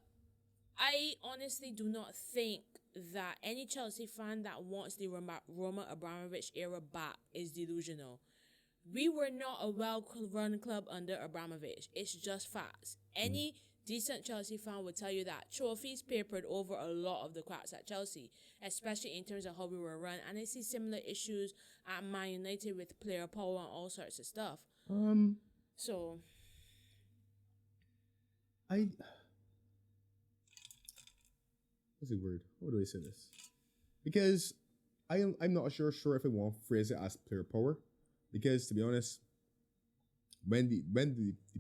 S2: I honestly do not think that any Chelsea fan that wants the Roman Abramovich era back is delusional. We were not a well-run club under Abramovich. It's just facts. Any decent Chelsea fan would tell you that trophies papered over a lot of the cracks at Chelsea, especially in terms of how we were run. And I see similar issues at Man United with player power and all sorts of stuff. So
S1: what's the word? How do I say this? Because I'm not sure if I want to phrase it as player power. Because to be honest, when the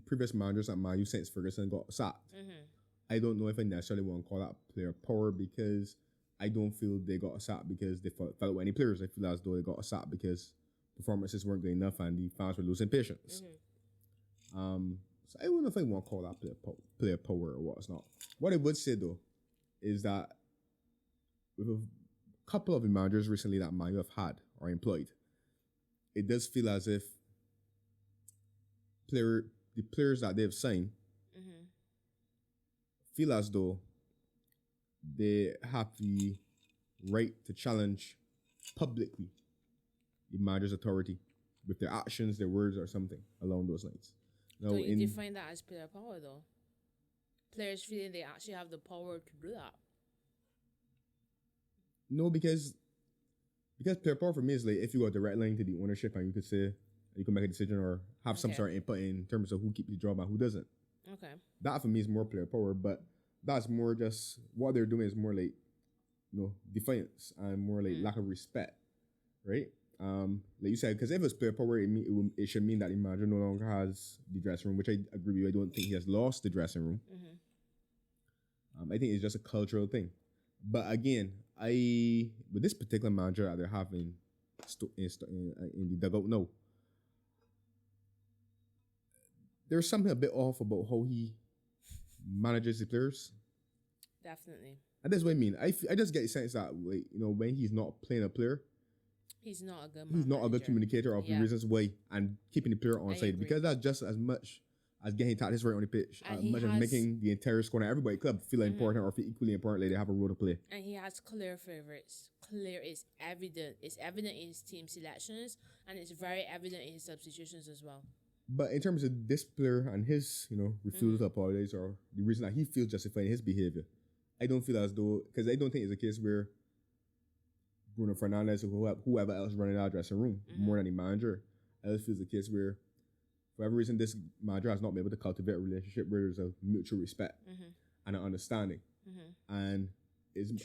S1: previous managers at Man U since Ferguson got sacked, I don't know if I necessarily want to call that player power, because I don't feel they got sacked because they fell out with any players. I feel as though they got sacked because performances weren't good enough and the fans were losing patience. So I don't know if I want to call that player power or what's not. What I would say though is that with a couple of the managers recently that Man U have had or employed, it does feel as if the players that they've signed feel as though they have the right to challenge publicly the manager's authority with their actions, their words, or something along those lines. Now,
S2: so you define that as player power, though? Players feeling they actually have the power to do that?
S1: No, because player power for me is like if you got a direct line to the ownership and you could say, you can make a decision or have some sort of input in terms of who keeps the job and who doesn't.
S2: Okay.
S1: That for me is more player power, but that's more just what they're doing is more like, defiance and more like lack of respect, right? Like you said, because if it's player power, it should mean that the manager no longer has the dressing room, which I agree with you. I don't think he has lost the dressing room. I think it's just a cultural thing. But again, with this particular manager that they're having in the dugout now, there's something a bit off about how he manages the players.
S2: Definitely.
S1: And that's what I mean. I just get the sense that, like, you know, when he's not playing a player,
S2: he's not a good
S1: good communicator of the reasons why, and keeping the player on side, because that's just as much as getting tactics right on the pitch, as much as making the entire squad and everybody club feel important or feel equally important, like they have a role to play.
S2: And he has clear favorites. Clear is evident. It's evident in his team selections, and it's very evident in his substitutions as well.
S1: But in terms of this player and his, you know, refusal to apologize, or the reason that he feels justified in his behavior, I don't feel as though, because I don't think it's a case where Bruno Fernandes or whoever else running our dressing room more than the manager. I just feel it's a case where, for whatever reason, this manager has not been able to cultivate a relationship where there's a mutual respect and an understanding. And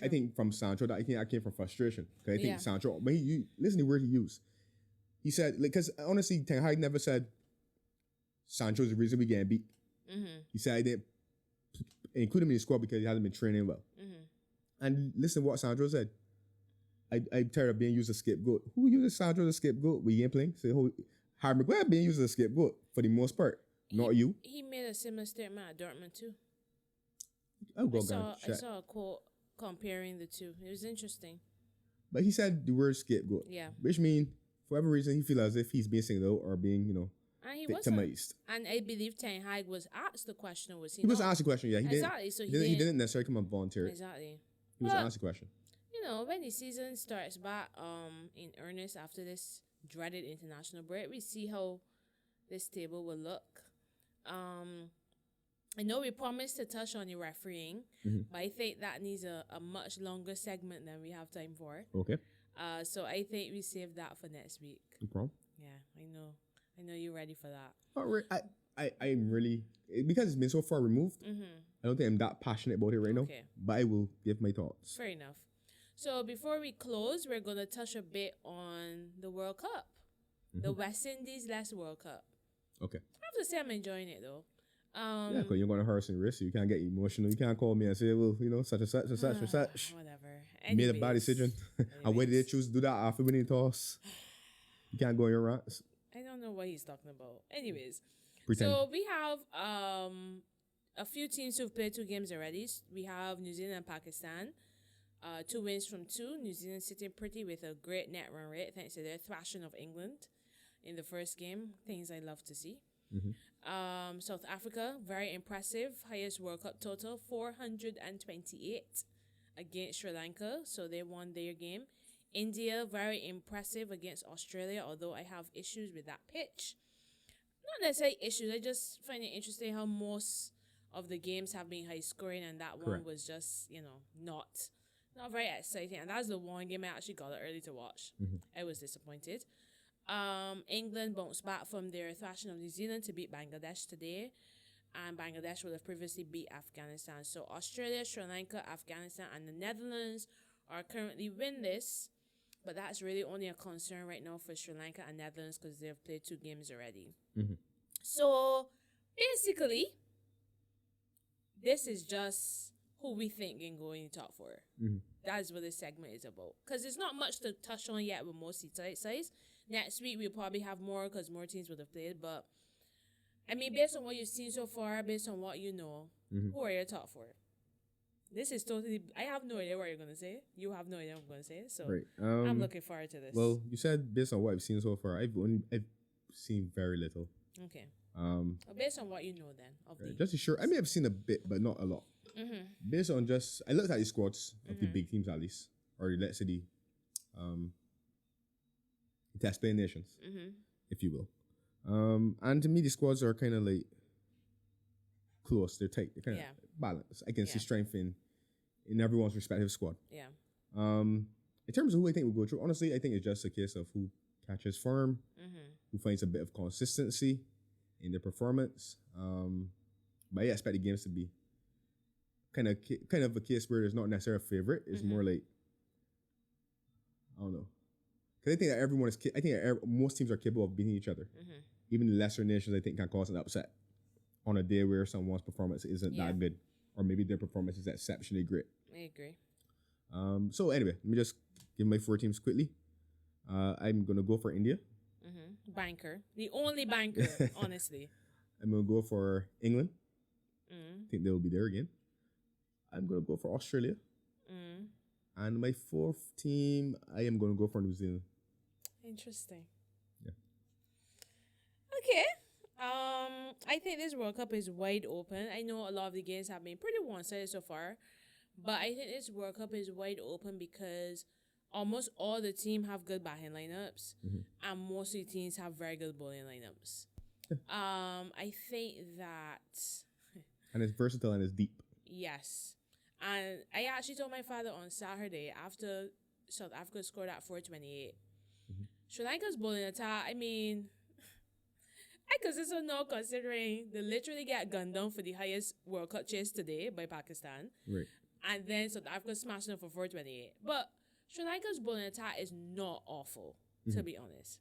S1: I think from Sancho, that came from frustration. Because I think Sancho, when listen to the word he used. He said, because honestly, Ten Hag never said Sancho's the reason we getting beat. He said I didn't include him in the squad because he hasn't been training well. And listen to what Sancho said. I'm tired of being used as a scapegoat. Who uses Sancho as a scapegoat? We ain't playing. So Harry Maguire being used as a scapegoat for the most part. Not you.
S2: He made a similar statement at Dortmund too.
S1: I
S2: saw a quote comparing the two. It was interesting.
S1: But he said the word scapegoat. Yeah. Which means, for whatever reason, he feels as if he's being singled out or being, you know, victimized.
S2: And I believe Ten Hag was asked the question. He
S1: was asked the question, yeah.
S2: He
S1: didn't necessarily come on volunteer.
S2: Exactly.
S1: He was asked the question.
S2: You know, when the season starts back in earnest after this dreaded international break, we see how this table will look. I know we promised to touch on the refereeing, but I think that needs a much longer segment than we have time for.
S1: Okay.
S2: So I think we save that for next week.
S1: No problem.
S2: Yeah, I know you're ready for that.
S1: I'm really, because it's been so far removed, I don't think I'm that passionate about it right now, but I will give my thoughts.
S2: Fair enough. So before we close, we're going to touch a bit on the World Cup. The West Indies last World Cup.
S1: Okay.
S2: I have to say I'm enjoying it though.
S1: Yeah, because you're going to hurt and risk. You can't get emotional. You can't call me and say, well, you know, such and such and such and such.
S2: Whatever.
S1: Made a bad decision. And why did they choose to do that after winning the toss? You can't go on your rants.
S2: I don't know what he's talking about. Anyways.
S1: Pretend.
S2: So we have a few teams who've played 2 games already. We have New Zealand and Pakistan. 2 wins from 2. New Zealand sitting pretty with a great net run rate thanks to their thrashing of England in the first game. Things I love to see. South Africa, very impressive. Highest World Cup total, 428 against Sri Lanka. So they won their game. India, very impressive against Australia, although I have issues with that pitch. Not necessarily issues. I just find it interesting how most of the games have been high scoring, and that one was just, you know, not very exciting. And that's the one game I actually got it early to watch. I was disappointed. England bounced back from their thrashing of New Zealand to beat Bangladesh today. And Bangladesh would have previously beat Afghanistan. So Australia, Sri Lanka, Afghanistan, and the Netherlands are currently winless. But that's really only a concern right now for Sri Lanka and Netherlands because they've played 2 games already. So basically, this is just who we think can go in the top 4. That's what this segment is about. Because there's not much to touch on yet with most sides. Next week, we'll probably have more because more teams would have played. But, I mean, based on what you've seen so far, based on what you know, who are your top 4? This is totally... I have no idea what you're going to say. You have no idea what I'm going to say. So, I'm looking forward to this.
S1: Well, you said based on what I've seen so far. I've seen very little.
S2: Okay. Well, based on what you know then.
S1: Just to sure. I may have seen a bit, but not a lot. Based on just... I looked at the squads of the big teams at least. Or let's say the test playing nations, if you will. And to me, the squads are kind of like close. They're tight. They're kind of balanced. I can see strength in everyone's respective squad. In terms of who I think will go through, honestly, I think it's just a case of who catches firm, who finds a bit of consistency in their performance. But I expect the games to be kind of a case where there's not necessarily a favorite. It's more like, I don't know. Because I think that most teams are capable of beating each other. Even the lesser nations, I think, can cause an upset on a day where someone's performance isn't that good. Or maybe their performance is exceptionally great.
S2: I agree.
S1: So anyway, let me just give my 4 teams quickly. I'm going to go for India.
S2: Banker. The only banker, honestly.
S1: I'm going to go for England.
S2: Mm.
S1: I think they will be there again. I'm going to go for Australia.
S2: Mm.
S1: And my fourth team, I am going to go for New Zealand.
S2: Interesting.
S1: Yeah.
S2: Okay. I think this World Cup is wide open. I know a lot of the games have been pretty one-sided so far, but I think this World Cup is wide open because almost all the team have good batting lineups, and most of the teams have very good bowling lineups. I think that
S1: And it's versatile and it's deep.
S2: yes, and I actually told my father on Saturday after South Africa scored at 428. Sri Lanka's bowling attack. I mean, I consider no considering they literally get gunned down for the highest World Cup chase today by Pakistan.
S1: Right.
S2: And then South Africa smashing them for 428. But Sri Lanka's bowling attack is not awful, to be honest.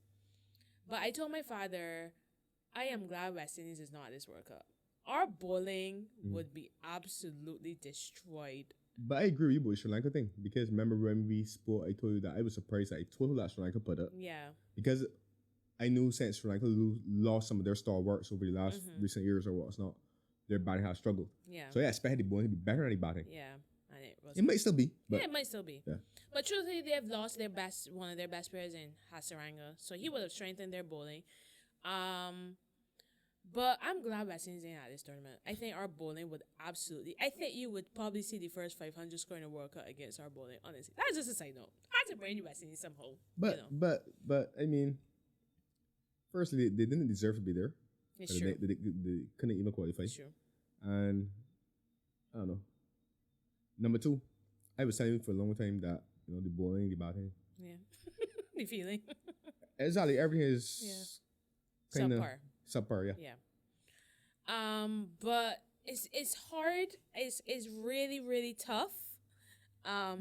S2: But I told my father, I am glad West Indies is not at this World Cup. Our bowling would be absolutely destroyed.
S1: But I agree with you about Sri Lanka thing. Because remember when we spoke, I told you that I was surprised at the total that Sri Lanka put up.
S2: Yeah.
S1: Because I knew since Sri Lanka lost some of their stalwarts over the last recent years or what's not, their batting has struggled.
S2: Yeah.
S1: So yeah, I expected the bowling to be better than the batting.
S2: Yeah. And
S1: It might still be. But
S2: yeah, it might still be.
S1: Yeah.
S2: But truthfully, they have lost one of their best players in Hasaranga. So he would have strengthened their bowling. But I'm glad West Indies ain't at this tournament. I think our bowling would absolutely... I think you would probably see the first 500 score in a World Cup against our bowling, honestly. That's just a side note. I had to bring the West Indies somehow.
S1: But, but I mean, firstly, they didn't deserve to be there.
S2: It's true.
S1: They couldn't even qualify.
S2: It's true.
S1: And, I don't know. Number two, I was telling you for a long time that, the bowling, the batting.
S2: Yeah. The feeling.
S1: Exactly. Everything is kind of subpar, yeah.
S2: Yeah. But it's hard. It's really, really tough. I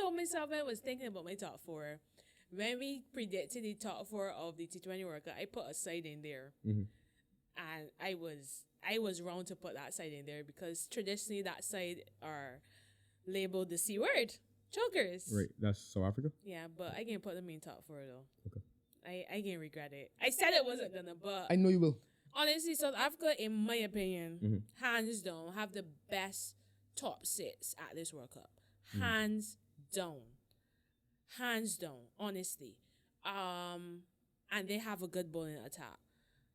S2: told myself I was thinking about my top four. When we predicted the top four of the T20 World Cup, I put a side in there. And I was wrong to put that side in there because traditionally that side are labeled the C word. Chokers.
S1: Right. That's South Africa?
S2: Yeah, but I can't put them in top four though.
S1: Okay.
S2: I can't regret it. I said it wasn't gonna, but
S1: I know you will.
S2: honestly, South Africa, in my opinion, hands down, have the best top six at this World Cup. Hands down. Hands down, honestly. And they have a good bowling attack.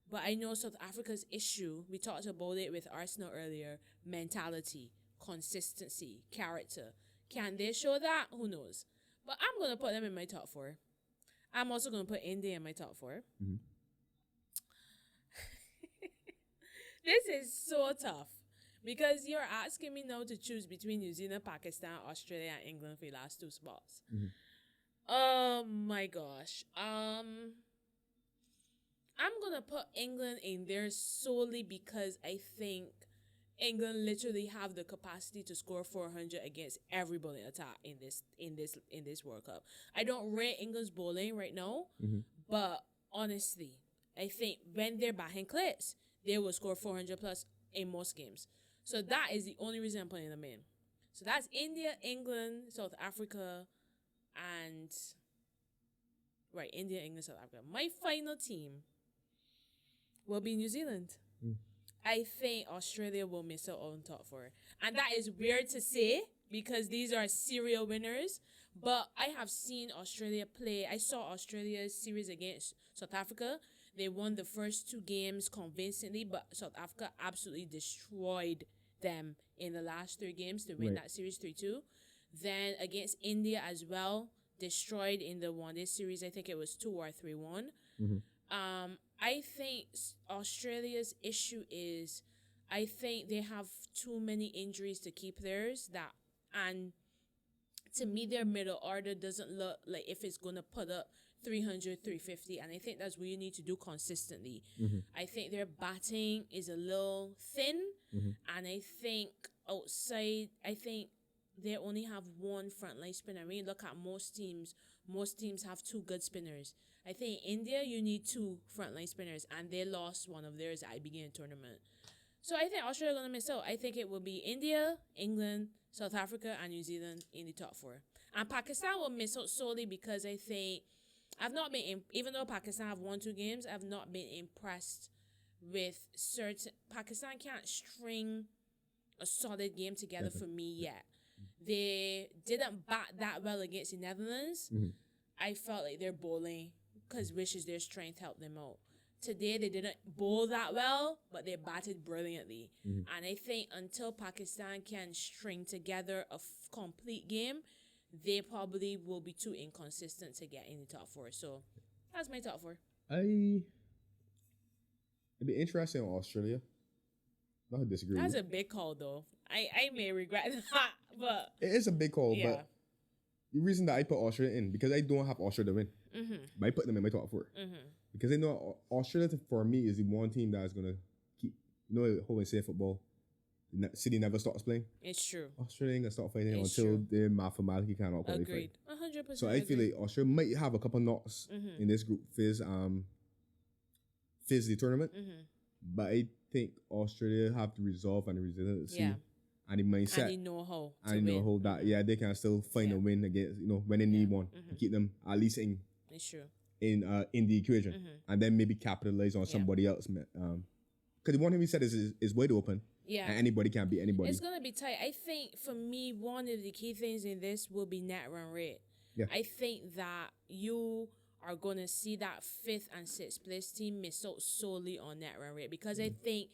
S2: But I know South Africa's issue, we talked about it with Arsenal earlier, mentality, consistency, character. Can they show that? Who knows? But I'm going to put them in my top four. I'm also going to put India in my top four. This is so tough because you're asking me now to choose between New Zealand, Pakistan, Australia, and England for the last two spots. Oh my gosh. I'm gonna put England in there solely because I think England literally have the capacity to score 400 against every bowling attack in this World Cup. I don't rate England's bowling right now, but honestly, I think when their batting clicks, they will score 400 plus in most games. So that is the only reason I'm putting them in. So that's India, England, South Africa, and India, England, South Africa. My final team will be New Zealand. I think Australia will miss out on top four. And that is weird to say because these are serial winners. But I have seen Australia play. I saw Australia's series against South Africa. They won the first two games convincingly, but South Africa absolutely destroyed them in the last three games to win that series 3-2. Then against India as well, destroyed in the one-day series. I think it was 2 or 3-1. I think Australia's issue is I think they have too many injuries to keep theirs. And to me, their middle order doesn't look like if it's going to put up 300, 350. And I think that's what you need to do consistently. I think their batting is a little thin. And I think outside, they only have one frontline spinner. When you look at most teams have two good spinners. I think India, you need two frontline spinners, and they lost one of theirs at the beginning of the tournament. So I think Australia are going to miss out. I think it will be India, England, South Africa, and New Zealand in the top four. And Pakistan will miss out solely because I think I've not been, even though Pakistan have won 2 games, I've not been impressed with certain Pakistan can't string a solid game together for me yet. They didn't bat that well against the Netherlands. I felt like their bowling, because which is their strength, helped them out. Today they didn't bowl that well, but they batted brilliantly. And I think until Pakistan can string together a complete game, they probably will be too inconsistent to get in the top 4. So that's my top 4.
S1: It'd be interesting on Australia. Not to disagree.
S2: That's a big call, though. I may regret that, but
S1: it is a big call.
S2: yeah.
S1: But the reason that I put Australia in, because I don't have Australia to win, but I put them in my top 4 because I know Australia for me is the one team that is gonna keep. You know how I say football, City never stops playing.
S2: It's true.
S1: Australia ain't gonna stop fighting
S2: It's
S1: until
S2: true.
S1: they mathematically cannot qualify.
S2: Agreed. 100%.
S1: So I feel like Australia might have a couple knocks in this group phase the tournament, but I think Australia have the resolve and the resiliency and the mindset
S2: and the know-how
S1: and the know-how that they can still find a win against when they need one to keep them at least in.
S2: It's true.
S1: In the equation, and then maybe capitalize on somebody else. Because the one thing we said is wide open.
S2: Yeah.
S1: And anybody can beat anybody.
S2: It's gonna be tight. I think for me, one of the key things in this will be net run rate.
S1: Yeah.
S2: I think that you are gonna see that 5th and 6th place team miss out solely on net run rate, because I think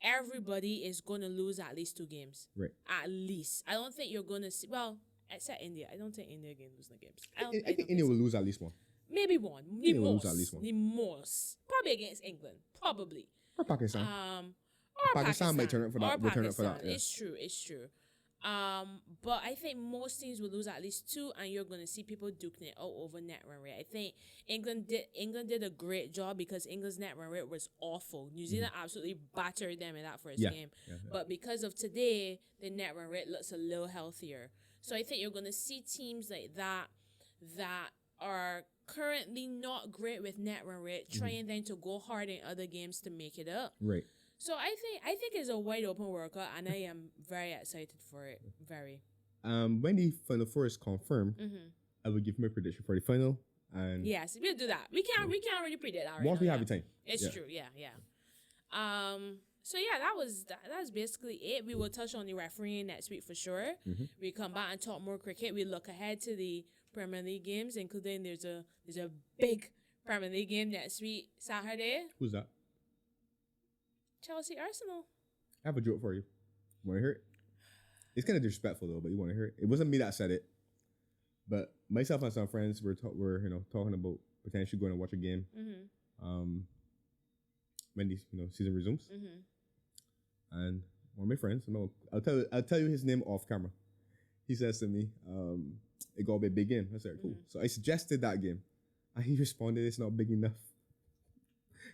S2: everybody is gonna lose at least 2 games.
S1: Right.
S2: At least. I don't think you're gonna see. Well, except India. I don't think India can lose the games.
S1: I think India will lose at least one.
S2: Maybe one.
S1: India will lose at least one.
S2: The most. Probably against England. Probably.
S1: Or Pakistan.
S2: Or
S1: Pakistan might turn up for that. Will turn up for that. Yeah.
S2: It's true. But I think most teams will lose at least 2, and you're going to see people duking it out over net run rate. I think England did a great job, because England's net run rate was awful. New Zealand absolutely battered them in that first game. Yeah. But because of today, the net run rate looks a little healthier. So I think you're going to see teams like that are currently not great with net run rate, trying then to go hard in other games to make it up.
S1: Right.
S2: So I think it's a wide open workout, and I am very excited for it. Very.
S1: When the Final Four is confirmed, I will give my prediction for the final. And
S2: yes, we'll do that. We can't really predict that right
S1: once
S2: now,
S1: we have the time.
S2: It's true. Yeah. So yeah, that's basically it. We will touch on the refereeing next week for sure. We come back and talk more cricket. We look ahead to the Premier League games, including there's a big Premier League game next week, Saturday.
S1: Who's that?
S2: Chelsea Arsenal.
S1: I have a joke for you. Want to hear it? It's kind of disrespectful though, but you want to hear it? It wasn't me that said it, but myself and some friends were talking about potentially going to watch a game. When the season resumes. And one of my friends, I'll tell you his name off camera. He says to me, it got to be a big game. I said, cool. So I suggested that game, and he responded, it's not big enough.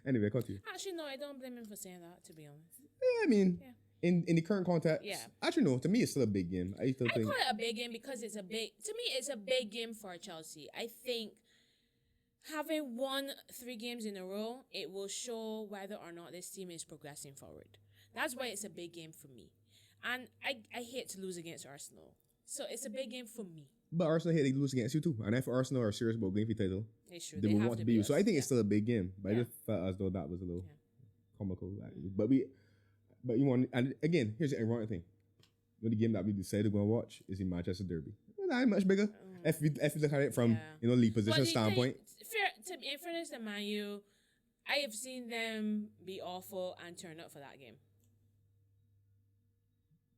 S1: Anyway, continue.
S2: Actually, no, I don't blame him for saying that, to be honest.
S1: Yeah, I mean, in the current context, actually, no, to me, it's still a big game. I call
S2: it a big game because it's a big game for Chelsea. I think having won 3 games in a row, it will show whether or not this team is progressing forward. That's why it's a big game for me. And I hate to lose against Arsenal. So it's a big game for me.
S1: But Arsenal hate to lose against you too. And if Arsenal are serious about going for the title, they will want to beat you. So I think it's still a big game. But I just felt as though that was a little comical. But you want, and again, here's the ironic thing. The game that we decided to go and watch is the Manchester Derby. Not much bigger. If we look at it from league position standpoint.
S2: In fairness to Man U, I have seen them be awful and turn up for that game.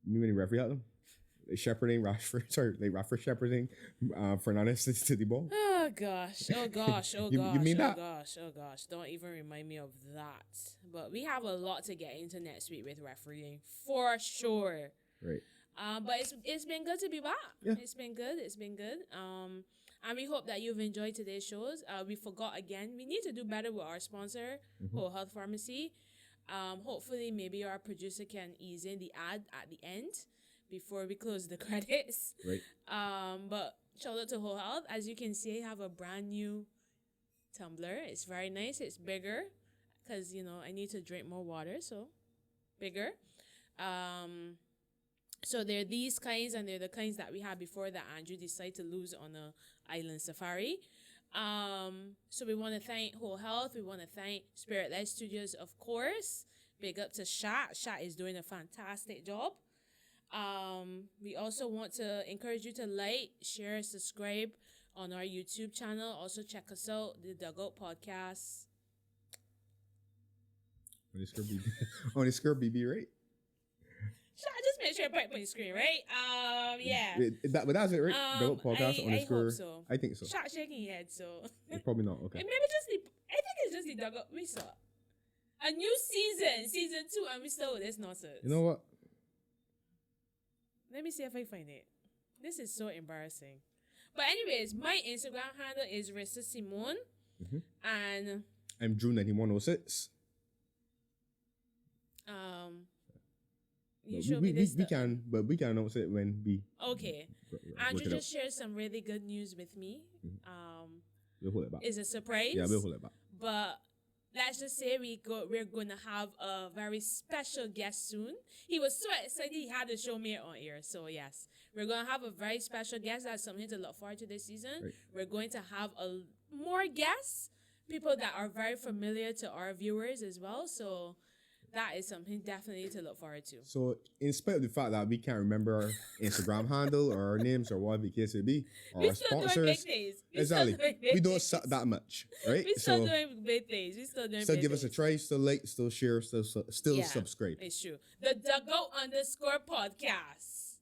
S1: You mean the referee had them? Rashford shepherding Fernandes to the ball.
S2: Oh gosh.
S1: You mean that?
S2: Oh gosh. Don't even remind me of that. But we have a lot to get into next week with refereeing for sure.
S1: Right.
S2: But it's been good to be back.
S1: Yeah.
S2: It's been good. And we hope that you've enjoyed today's shows. We forgot again. We need to do better with our sponsor, Whole Health Pharmacy. Hopefully, maybe our producer can ease in the ad at the end before we close the credits.
S1: Right.
S2: But shout out to Whole Health. As you can see, I have a brand new tumbler. It's very nice. It's bigger because, I need to drink more water. So, bigger. So they're these kinds, and they're the kinds that we had before that Andrew decided to lose on a island safari. So we want to thank Whole Health. We want to thank Spirit Light Studios, of course. Big up to Shat. Shat is doing a fantastic job. We also want to encourage you to like, share, subscribe on our YouTube channel. Also check us out, the Dugout Podcast.
S1: On the score BB, right?
S2: Sure, just make sure I put it on the screen, right? Yeah.
S1: But that's it, right? Dugout Podcast on the score.
S2: Hope so.
S1: I think so.
S2: Shot shaking your head, so.
S1: Probably not, okay.
S2: And maybe just I think it's just the Dugout. We saw a new season 2, and we still with this nonsense.
S1: You know what?
S2: Let me see if I find it. This is so embarrassing. But anyways, my Instagram handle is Marissa Simone. And
S1: I'm Drew9106.
S2: You show me this.
S1: We can announce it when we.
S2: Okay. Andrew just shared some really good news with me.
S1: We'll hold it back.
S2: It's a surprise.
S1: Yeah, we'll hold it back.
S2: But let's just say we're gonna have a very special guest soon. He was so excited he had to show me it on air. So yes, we're gonna have a very special guest. That's something to look forward to this season. Right. We're going to have more guests, people that are very familiar to our viewers as well. So that is something definitely to look forward to. So,
S1: in spite of the fact that we can't remember our Instagram handle or our names or what the case may be, or our sponsors, exactly, we don't suck that much, right?
S2: We still doing big things.
S1: Still give us a try. Still like. Still share. Still subscribe.
S2: It's true. The Dugout Podcast.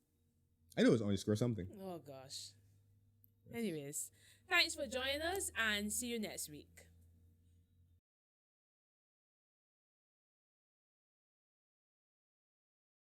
S1: I know it's underscore something.
S2: Oh gosh. Anyways, thanks for joining us and see you next week.